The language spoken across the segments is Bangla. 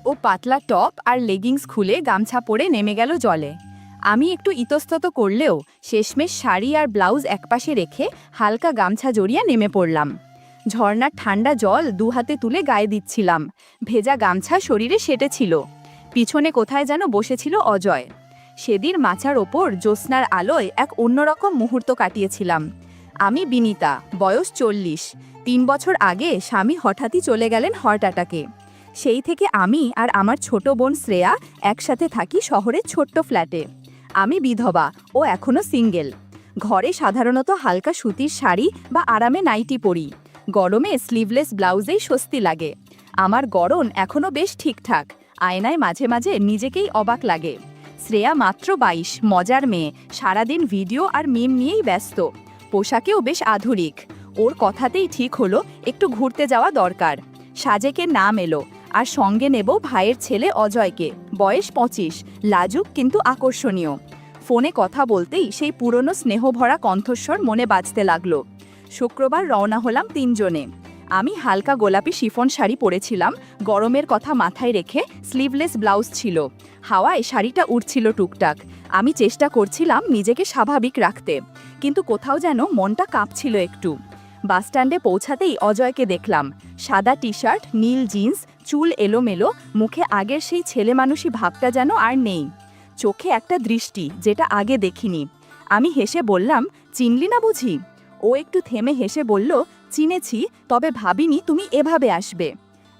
ও পাতলা টপ আর লেগিংস খুলে গামছা পরে নেমে গেল জলে। আমি একটু ইতস্তত করলেও শেষমেশ শাড়ি আর ব্লাউজ একপাশে রেখে হালকা গামছা জড়িয়ে নেমে পড়লাম। ঝর্ণার ঠান্ডা জল দু হাতে তুলে গায়ে দিচ্ছিলাম। ভেজা গামছা শরীরে সেটেছিল। পিছনে কোথায় যেন বসেছিল অজয়। সেদিন মাচার ওপর জ্যোৎস্নার আলোয় এক অন্যরকম মুহূর্ত কাটিয়েছিলাম। আমি বিনিতা, বয়স 40। 3 বছর আগে স্বামী হঠাৎই চলে গেলেন হার্ট অ্যাটাকে। সেই থেকে আমি আর আমার ছোট বোন শ্রেয়া একসাথে থাকি শহরের ছোট্ট ফ্ল্যাটে। আমি বিধবা, ও এখনও সিঙ্গেল। ঘরে সাধারণত হালকা সুতির শাড়ি বা আরামে নাইটি পরি। গরমে স্লিভলেস ব্লাউজেই স্বস্তি লাগে। আমার গড়ন এখনও বেশ ঠিকঠাক। আয়নায় মাঝে মাঝে নিজেকেই অবাক লাগে। শ্রেয়া মাত্র 22, মজার মেয়ে, সারাদিন ভিডিও আর মিম নিয়েই ব্যস্ত। পোশাকেও বেশ আধুনিক। ওর কথাতেই ঠিক হলো একটু ঘুরতে যাওয়া দরকার। সাজেকে নাম এলো, আর সঙ্গে নেব ভাইয়ের ছেলে অজয়কে, বয়স 25, লাজুক কিন্তু আকর্ষণীয়। ফোনে কথা বলতেই সেই পুরনো স্নেহভরা কণ্ঠস্বর মনে বাজতে লাগলো। শুক্রবার রওনা হলাম 3 জনে। আমি হালকা গোলাপি শিফন শাড়ি পরেছিলাম, গরমের কথা মাথায় রেখে স্লিভলেস ব্লাউজ ছিল। হাওয়ায় শাড়িটা উড়ছিল টুকটাক। আমি চেষ্টা করছিলাম নিজেকে স্বাভাবিক রাখতে, কিন্তু কোথাও যেন মনটা কাঁপছিল একটু। বাসস্ট্যান্ডে পৌঁছাতেই অজয়কে দেখলাম। সাদা টি শার্ট, নীল জিন্স, চুল এলোমেলো, মুখে আগের সেই ছেলেমানুষি ভাবটা যেন আর নেই। চোখে একটা দৃষ্টি যেটা আগে দেখিনি। আমি হেসে বললাম, চিনলি না বুঝি? ও একটু থেমে হেসে বলল, চিনেছি, তবে ভাবিনি তুমি এভাবে আসবে।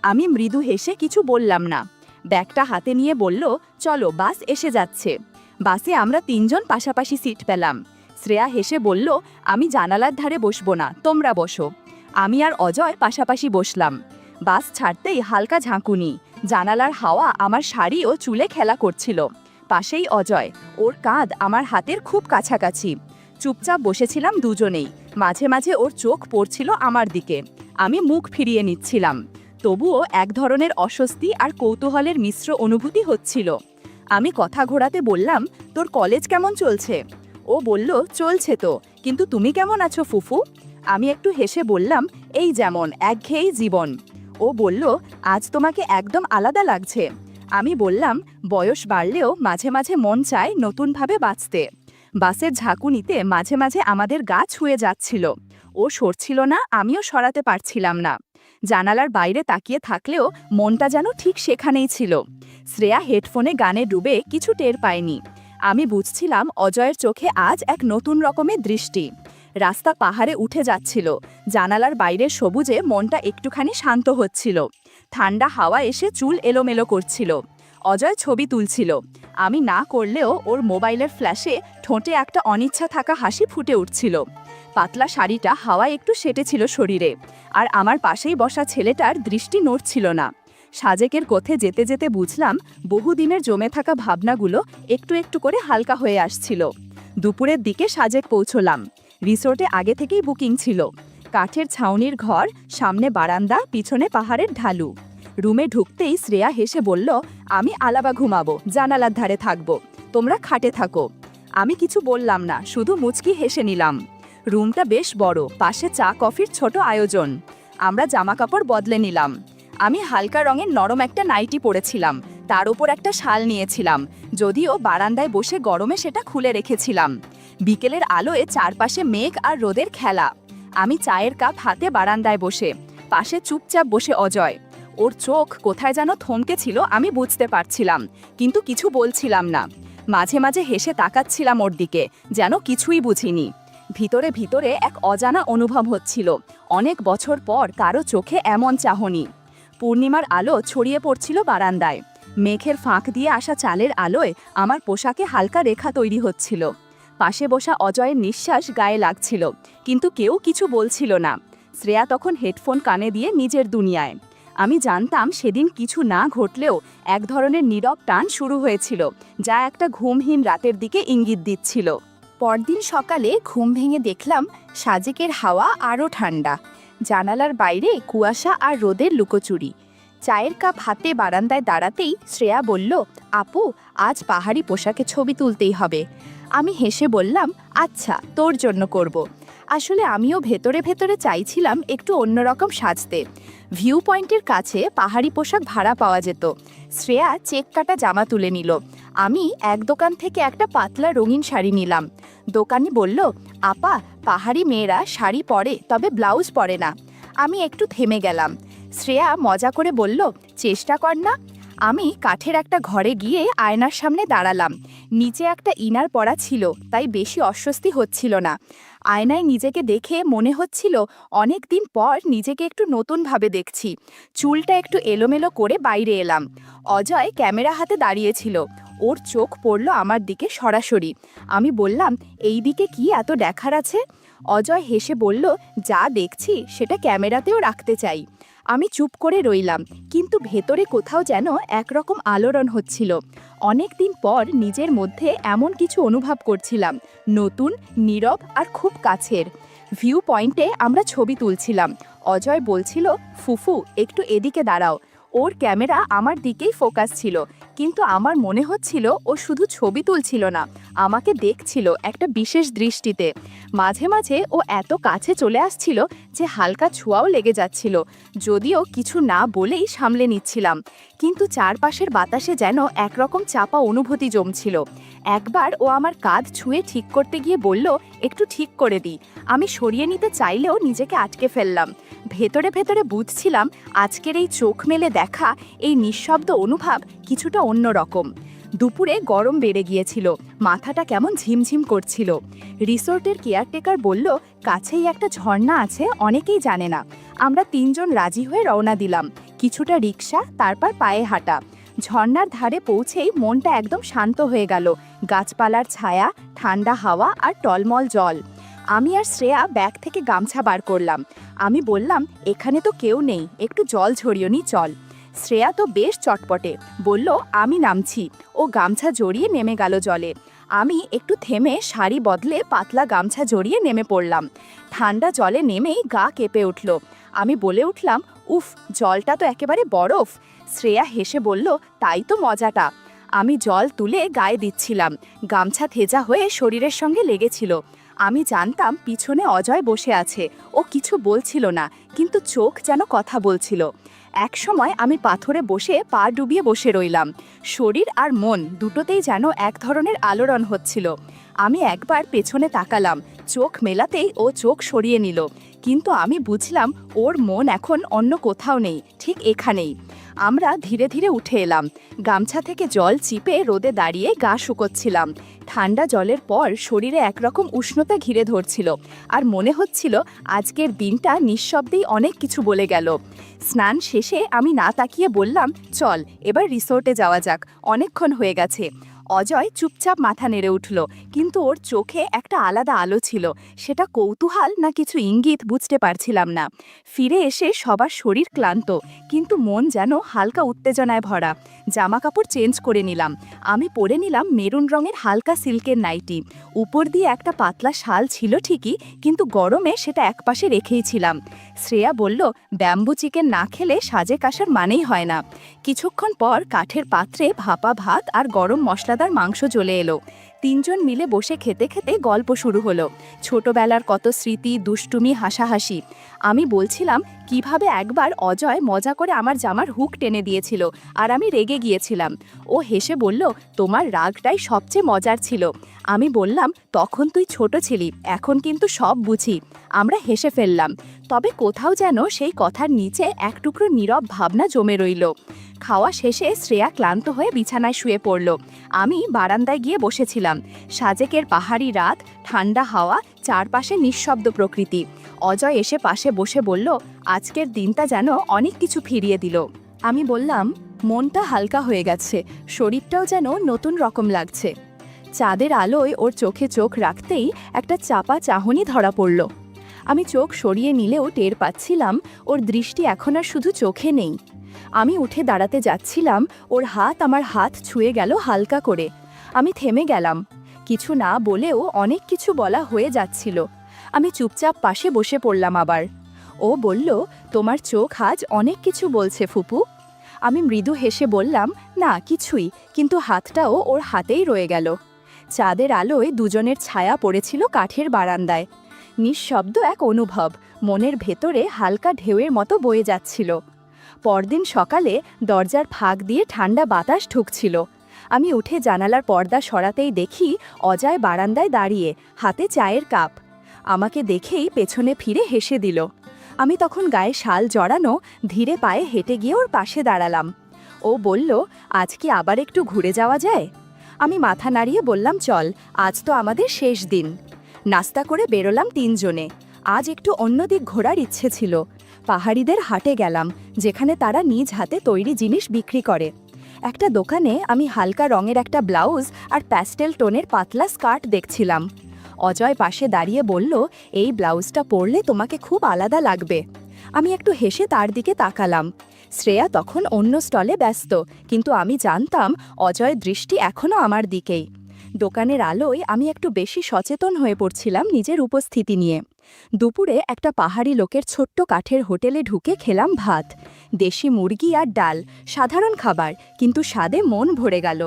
আমি মৃদু হেসে কিছু বললাম না। ব্যাগটা হাতে নিয়ে বলল, চলো, বাস এসে যাচ্ছে। বাসে আমরা 3 জন পাশাপাশি সিট পেলাম। শ্রেয়া হেসে বলল, আমি জানালার ধারে বসবো না, তোমরা বসো। আমি আর অজয় পাশাপাশি বসলাম। বাস ছাড়তেই হালকা ঝাঁকুনি। জানালার হাওয়া আমার শাড়ি ও চুলে খেলা করছিল। পাশেই অজয়, ওর কাঁধ আমার হাতের খুব কাছাকাছি। চুপচাপ বসেছিলাম দুজনেই। মাঝে মাঝে ওর চোখ পড়ছিল আমার দিকে। আমি মুখ ফিরিয়ে নিচ্ছিলাম। তবুও এক ধরনের অস্বস্তি আর কৌতূহলের মিশ্র অনুভূতি হচ্ছিল। আমি কথা ঘোরাতে বললাম, তোর কলেজ কেমন চলছে? ও বলল, চলছে তো, কিন্তু তুমি কেমন আছো ফুফু? আমি একটু হেসে বললাম, এই যেমন একঘেয়েই জীবন। ও বলল, আজ তোমাকে একদম আলাদা লাগছে। আমি বললাম, বয়স বাড়লেও মাঝে মাঝে মন চায় নতুনভাবে বাঁচতে। বাসের ঝাঁকুনিতে মাঝে মাঝে আমাদের গা ছুঁয়ে যাচ্ছিল। ও সরছিল না, আমিও সরাতে পারছিলাম না। জানালার বাইরে তাকিয়ে থাকলেও মনটা যেন ঠিক সেখানেই ছিল। শ্রেয়া হেডফোনে গানে ডুবে কিছু টের পায়নি। আমি বুঝছিলাম অজয়ের চোখে আজ এক নতুন রকমের দৃষ্টি। রাস্তা পাহাড়ে উঠে যাচ্ছিল। জানালার বাইরের সবুজে মনটা একটুখানি শান্ত হচ্ছিল। ঠান্ডা হাওয়া এসে চুল এলোমেলো করছিল। অজয় ছবি তুলছিল। আমি না করলেও ওর মোবাইলের ফ্ল্যাশে ঠোঁটে একটা অনিচ্ছা থাকা হাসি ফুটে উঠছিল। পাতলা শাড়িটা হাওয়ায় একটু সেটেছিল শরীরে, আর আমার পাশেই বসা ছেলেটার দৃষ্টি নড়ছিল না। সাজেকের পথে যেতে যেতে বুঝলাম বহুদিনের জমে থাকা ভাবনাগুলো একটু একটু করে হালকা হয়ে আসছিল। দুপুরের দিকে সাজেক পৌঁছলাম। রিসোর্টে আগে থেকেই বুকিং ছিল। কাঠের ছাউনির ঘর, সামনে বারান্দা, পিছনে পাহাড়ের ঢালু। রুমে ঢুকতেই শ্রেয়া হেসে বলল, আমি আলাবা ঘুমাবো, জানালার ধারে থাকবো, তোমরা খাটে থাকো। আমি কিছু বললাম না, শুধু মুচকি হেসে নিলাম। রুমটা বেশ বড়, পাশে চা কফির ছোট আয়োজন। আমরা জামাকাপড় বদলে নিলাম। আমি হালকা রঙের নরম একটা নাইটি পরেছিলাম, তার উপর একটা শাল নিয়েছিলাম, যদিও বারান্দায় বসে গরমে সেটা খুলে রেখেছিলাম। বিকেলের আলোয় চারপাশে মেঘ আর রোদের খেলা। আমি চায়ের কাপ হাতে বারান্দায় বসে, পাশে চুপচাপ বসে অজয়। ওর চোখ কোথায় যেন থমকেছিল, আমি বুঝতে পারছিলাম, কিন্তু কিছু বলছিলাম না। মাঝে মাঝে হেসে তাকাচ্ছিলাম ওর দিকে, যেন কিছুই বুঝিনি। ভিতরে ভিতরে এক অজানা অনুভব হচ্ছিল, অনেক বছর পর কারো চোখে এমন চাহনি। পূর্ণিমার আলো ছড়িয়ে পড়ছিল বারান্দায়। মেঘের ফাঁক দিয়ে আসা চালের আলোয় আমার পোশাকে হালকা রেখা তৈরি হচ্ছিল। পাশে বসা অজয়ের নিঃশ্বাস গায়ে লাগছিল, কিন্তু কেউ কিছু বলছিল না। শ্রেয়া তখন হেডফোন কানে দিয়ে নিজের দুনিয়ায়। আমি জানতাম সেদিন কিছু না ঘটলেও এক ধরনের নীরব টান শুরু হয়েছিল, যা একটা ঘুমহীন রাতের দিকে ইঙ্গিত দিচ্ছিল। পরদিন সকালে ঘুম ভেঙে দেখলাম সাজেকের হাওয়া আরও ঠান্ডা। জানালার বাইরে কুয়াশা আর রোদের লুকোচুরি। চায়ের কাপ হাতে বারান্দায় দাঁড়াতেই শ্রেয়া বলল, আপু, আজ পাহাড়ি পোশাকে ছবি তুলতেই হবে। আমি হেসে বললাম, আচ্ছা, তোর জন্য করব। আসলে আমিও ভেতরে ভেতরে চাইছিলাম একটু অন্যরকম সাজতে। ভিউ পয়েন্টের কাছে পাহাড়ি পোশাক ভাড়া পাওয়া যেত। শ্রেয়া চেক কাটা জামা তুলে নিল। আমি এক দোকান থেকে একটা পাতলা রঙিন শাড়ি নিলাম। দোকানি বলল, আপা, পাহাড়ি মেয়েরা শাড়ি পরে, তবে ব্লাউজ পরে না। আমি একটু থেমে গেলাম। শ্রেয়া মজা করে বলল, চেষ্টা কর না। আমি কাঠের একটা ঘরে গিয়ে আয়নার সামনে দাঁড়ালাম। নিচে একটা ইনার পরা ছিল, তাই বেশি অস্বস্তি হচ্ছিল না। আয়নায় নিজেকে দেখে মনে হচ্ছিল অনেক দিন পর নিজেকে একটু নতুনভাবে দেখছি। চুলটা একটু এলোমেলো করে বাইরে এলাম। অজয় ক্যামেরা হাতে দাঁড়িয়েছিল। ওর চোখ পড়ল আমার দিকে সরাসরি। আমি বললাম, এই দিকে কি এত দেখার আছে? অজয় হেসে বলল, যা দেখছি সেটা ক্যামেরাতেও রাখতে চাই। আমি চুপ করে রইলাম, কিন্তু ভেতরে কোথাও যেন একরকম আলোড়ন হচ্ছিল। অনেক দিন পর নিজের মধ্যে এমন কিছু অনুভব করছিলাম, নতুন, নীরব আর খুব কাছের। ভিউ পয়েন্টে আমরা ছবি তুলছিলাম। অজয় বলছিল, ফুফু একটু এদিকে দাঁড়াও। ওর ক্যামেরা আমার দিকেই ফোকাস ছিল, কিন্তু আমার মনে হচ্ছিল ও শুধু ছবি তুলছিল না, আমাকে দেখছিল একটা বিশেষ দৃষ্টিতে। মাঝে মাঝে ও এত কাছে চলে আসছিল যে হালকা ছোঁয়াও লেগে যাচ্ছিল, যদিও কিছু না বলেই সামলে নিচ্ছিলাম। কিন্তু চারপাশের বাতাসে যেন একরকম চাপা অনুভূতি জমছিল। একবার ও আমার কাঁধ ছুঁয়ে ঠিক করতে গিয়ে বলল, একটু ঠিক করে দিই। আমি সরিয়ে নিতে চাইলেও নিজেকে আটকে ফেললাম। ভেতরে ভেতরে বুঝছিলাম আজকের এই চোখ মেলে দেখা, এই নিঃশব্দ অনুভব কিছুটা অন্যরকম। দুপুরে গরম বেড়ে গিয়েছিল, মাথাটা কেমন ঝিমঝিম করছিল। রিসোর্টের কেয়ারটেকার বলল, কাছেই একটা ঝর্ণা আছে, অনেকেই জানে না। আমরা তিনজন রাজি হয়ে রওনা দিলাম। কিছুটা রিক্সা, তারপর পায়ে হাঁটা। ঝর্ণার ধারে পৌঁছেই মনটা একদম শান্ত হয়ে গেল। গাছপালার ছায়া, ঠান্ডা হাওয়া আর টলমল জল। আমি আর শ্রেয়া ব্যাগ থেকে গামছা বার করলাম। আমি বললাম, এখানে তো কেউ নেই, একটু জল ঝরিয়ে নি চল। শ্রেয়া তো বেশ চটপটে, বলল, আমি নামছি। ও গামছা জড়িয়ে নেমে গেল জলে। আমি একটু থেমে শাড়ি বদলে পাতলা গামছা জড়িয়ে নেমে পড়লাম। ঠান্ডা জলে নেমেই গা কেঁপে উঠল। আমি বলে উঠলাম, উফ, জলটা তো একেবারে বরফ। শ্রেয়া হেসে বলল, তাই তো মজাটা। আমি জল তুলে গায়ে দিচ্ছিলাম। গামছা থেজা হয়ে শরীরের সঙ্গে লেগেছিল। আমি জানতাম পিছনে অজয় বসে আছে। ও কিছু বলছিল না, কিন্তু চোখ যেন কথা বলছিল। এক সময় আমি পাথরে বসে পা ডুবিয়ে বসে রইলাম। শরীর আর মন দুটোতেই যেন এক ধরনের আলোড়ন হচ্ছিল। আমি একবার পেছনে তাকালাম। চোখ মেলাতেই ও চোখ সরিয়ে নিল, কিন্তু আমি বুঝলাম ওর মন এখন অন্য কোথাও নেই, ঠিক এখানেই। আমরা ধীরে ধীরে উঠে এলাম। গামছা থেকে জল চিপে রোদে দাঁড়িয়ে গা শুকোচ্ছিলাম। ঠান্ডা জলের পর শরীরে একরকম উষ্ণতা ঘিরে ধরছিল, আর মনে হচ্ছিল আজকের দিনটা নিঃশব্দেই অনেক কিছু বলে গেল। স্নান শেষে আমি না তাকিয়ে বললাম, চল এবার রিসোর্টে যাওয়া যাক, অনেকক্ষণ হয়ে গেছে। অজয় চুপচাপ মাথা নেড়ে উঠল, কিন্তু ওর চোখে একটা আলাদা আলো ছিল। সেটা কৌতূহল না কিছু ইঙ্গিত বুঝতে পারছিলাম না। ফিরে এসে সবার শরীর ক্লান্ত, কিন্তু মন যেন হালকা উত্তেজনায় ভরা। জামা কাপড় চেঞ্জ করে নিলাম। আমি পরে নিলাম মেরুন রঙের হালকা সিল্কের নাইটি। উপর দিয়ে একটা পাতলা শাল ছিল ঠিকই, কিন্তু গরমে সেটা একপাশে রেখেই ছিলাম। শ্রেয়া বলল, ব্যাম্বু চিকেন না খেলে সাজে কাসার মানেই হয় না। কিছুক্ষণ পর কাঠের পাত্রে ভাপা ভাত আর গরম মশলাদার মাংস চলে এলো। তিনজন মিলে বসে খেতে খেতে গল্প শুরু হলো। ছোটবেলার কত স্মৃতি, দুষ্টুমি, হাসাহাসি। আমি বলছিলাম কিভাবে একবার অজয় মজা করে আমার জামার হুক টেনে দিয়েছিল, আর আমি রেগে গিয়েছিলাম। ও হেসে বলল, তোমার রাগটাই সবচেয়ে মজার ছিল। আমি বললাম, তখন তুই ছোট ছিলি, এখন কিন্তু সব বুঝি। আমরা হেসে ফেললাম, তবে কোথাও যেন সেই কথার নিচে এক টুকরো নীরব ভাবনা জমে রইল। খাওয়া শেষে শ্রেয়া ক্লান্ত হয়ে বিছানায় শুয়ে পড়ল। আমি বারান্দায় গিয়ে বসেছিলাম। সাজেকের পাহাড়ি রাত, ঠান্ডা হাওয়া, চারপাশে নিঃশব্দ প্রকৃতি। অজয় এসে পাশে বসে বলল, আজকের দিনটা যেন অনেক কিছু ফিরিয়ে দিল। আমি বললাম, মনটা হালকা হয়ে গেছে, শরীরটাও যেন নতুন রকম লাগছে। চাঁদের আলোয় ওর চোখে চোখ রাখতেই একটা চাপা চাহনি ধরা পড়ল। আমি চোখ সরিয়ে নিলেও টের পাচ্ছিলাম ওর দৃষ্টি এখন আর শুধু চোখে নেই। আমি উঠে দাঁড়াতে যাচ্ছিলাম, ওর হাত আমার হাত ছুঁয়ে গেল হালকা করে। আমি থেমে গেলাম। কিছু না বলেও অনেক কিছু বলা হয়ে যাচ্ছিল। আমি চুপচাপ পাশে বসে পড়লাম আবার। ও বলল, তোমার চোখ আজ অনেক কিছু বলছে ফুপু। আমি মৃদু হেসে বললাম, না কিছুই, কিন্তু হাতটাও ওর হাতেই রয়ে গেল। চাঁদের আলোয় দুজনের ছায়া পড়েছিল কাঠের বারান্দায়। নিঃশব্দ এক অনুভব, মনের ভেতরে হালকা ঢেউয়ের মতো বয়ে যাচ্ছিল। পরদিন সকালে দরজার ফাঁক দিয়ে ঠান্ডা বাতাস ঢুকছিল। আমি উঠে জানালার পর্দা সরাতেই দেখি অজয় বারান্দায় দাঁড়িয়ে, হাতে চায়ের কাপ। আমাকে দেখেই পেছনে ফিরে হেসে দিল। আমি তখন গায়ে শাল জড়ানো ধীরে পায়ে হেঁটে গিয়ে ওর পাশে দাঁড়ালাম। ও বলল, আজ কি আবার একটু ঘুরে যাওয়া যায়? আমি মাথা নাড়িয়ে বললাম, চল, আজ তো আমাদের শেষ দিন। নাস্তা করে বেরোলাম তিনজনে। আজ একটু অন্য দিক ঘোরার ইচ্ছে ছিল। পাহাড়িদের হাটে গেলাম, যেখানে তারা নিজ হাতে তৈরি জিনিস বিক্রি করে। একটা দোকানে আমি হালকা রঙের একটা ব্লাউজ আর প্যাস্টেল টোনের পাতলা স্কার্ট দেখছিলাম। অজয় পাশে দাঁড়িয়ে বলল, এই ব্লাউজটা পরলে তোমাকে খুব আলাদা লাগবে। আমি একটু হেসে তার দিকে তাকালাম। শ্রেয়া তখন অন্য স্টলে ব্যস্ত, কিন্তু আমি জানতাম অজয়ের দৃষ্টি এখনও আমার দিকেই। দোকানের আলোয় আমি একটু বেশি সচেতন হয়ে পড়ছিলাম নিজের উপস্থিতি নিয়ে। দুপুরে একটা পাহাড়ি লোকের ছোট্ট কাঠের হোটেলে ঢুকে খেলাম ভাত, দেশি মুরগি আর ডাল। সাধারণ খাবার, কিন্তু স্বাদে মন ভরে গেল।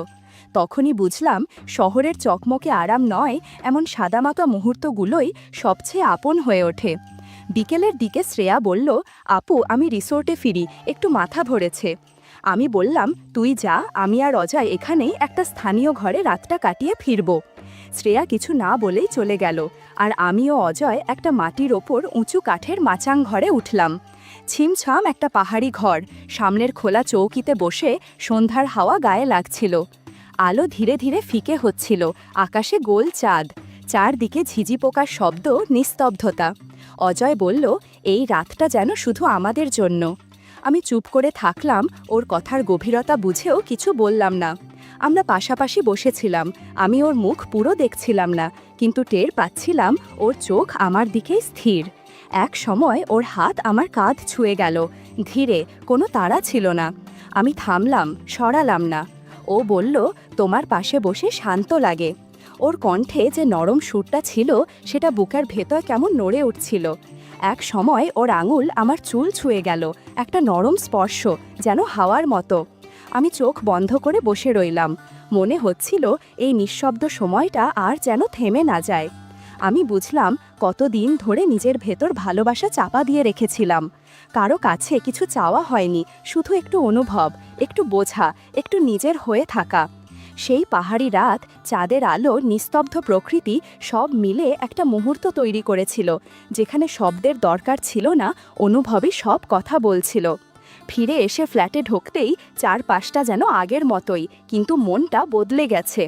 তখনই বুঝলাম, শহরের চকমকে আরাম নয়, এমন সাদামাটা মুহূর্তগুলোই সবচেয়ে আপন হয়ে ওঠে। বিকেলের দিকে শ্রেয়া বলল, আপু, আমি রিসোর্টে ফিরি, একটু মাথা ভরেছে। আমি বললাম, তুই যা, আমি আর অজয় এখানেই একটা স্থানীয় ঘরে রাতটা কাটিয়ে ফিরব। শ্রেয়া কিছু না বলেই চলে গেল, আর আমি ও অজয় একটা মাটির ওপর উঁচু কাঠের মাচাং ঘরে উঠলাম। ছিমছাম একটা পাহাড়ি ঘর, সামনের খোলা চৌকিতে বসে সন্ধ্যার হাওয়া গায়ে লাগছিল। আলো ধীরে ধীরে ফিকে হচ্ছিল, আকাশে গোল চাঁদ, চারদিকে ঝিঝি পোকার শব্দ, নিস্তব্ধতা। অজয় বলল, এই রাতটা যেন শুধু আমাদের জন্য। আমি চুপ করে থাকলাম, ওর কথার গভীরতা বুঝেও কিছু বললাম না। আমরা পাশাপাশি বসেছিলাম, আমি ওর মুখ পুরো দেখছিলাম না, কিন্তু টের পাচ্ছিলাম ওর চোখ আমার দিকেই স্থির। এক সময় ওর হাত আমার কাঁধ ছুঁয়ে গেল, ধীরে, কোনো তাড়া ছিল না। আমি থামলাম, সরালাম না। ও বলল, তোমার পাশে বসে শান্ত লাগে। ওর কণ্ঠে যে নরম সুরটা ছিল, সেটা বুকের ভেতর কেমন নড়ে উঠছিল। এক সময় ওর আঙুল আমার চুল ছুঁয়ে গেল, একটা নরম স্পর্শ, যেন হাওয়ার মতো। আমি চোখ বন্ধ করে বসে রইলাম, মনে হচ্ছিল এই নিঃশব্দ সময়টা আর যেন থেমে না যায়। আমি বুঝলাম কতদিন ধরে নিজের ভেতর ভালোবাসা চাপা দিয়ে রেখেছিলাম। কারো কাছে কিছু চাওয়া হয়নি, শুধু একটু অনুভব, একটু বোঝা, একটু নিজের হয়ে থাকা। সেই পাহাড়ি রাত, চাঁদের আলো, নিস্তব্ধ প্রকৃতি সব মিলে একটা মুহূর্ত তৈরি করেছিল, যেখানে শব্দের দরকার ছিল না, অনুভবই সব কথা বলছিল। ফিরে এসে ফ্ল্যাটে ঢুকতেই চারপাশটা যেন আগের মতোই, কিন্তু মনটা বদলে গেছে।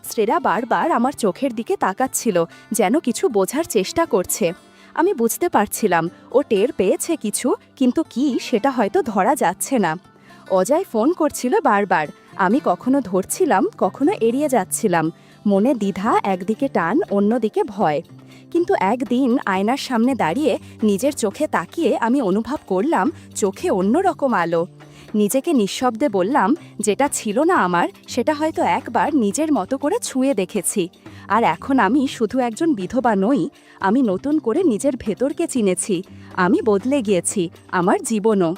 শ্রেয়া বারবার আমার চোখের দিকে তাকাচ্ছিল, যেন কিছু বোঝার চেষ্টা করছে। আমি বুঝতে পারছিলাম ও টের পেয়েছে কিছু, কিন্তু কি সেটা হয়তো ধরা যাচ্ছে না। অজয় ফোন করছিল বারবার, আমি কখনো ধরছিলাম, কখনো এড়িয়ে যাচ্ছিলাম। মনে দ্বিধা, একদিকে টান, অন্যদিকে ভয়। কিন্তু একদিন আয়নার সামনে দাঁড়িয়ে নিজের চোখে তাকিয়ে আমি অনুভব করলাম চোখে অন্যরকম আলো। নিজেকে নিঃশব্দে বললাম, যেটা ছিল না আমার, সেটা হয়তো একবার নিজের মতো করে ছুঁয়ে দেখেছি। আর এখন আমি শুধু একজন বিধবা নই, আমি নতুন করে নিজের ভেতরকে চিনেছি। আমি বদলে গিয়েছি, আমার জীবনও।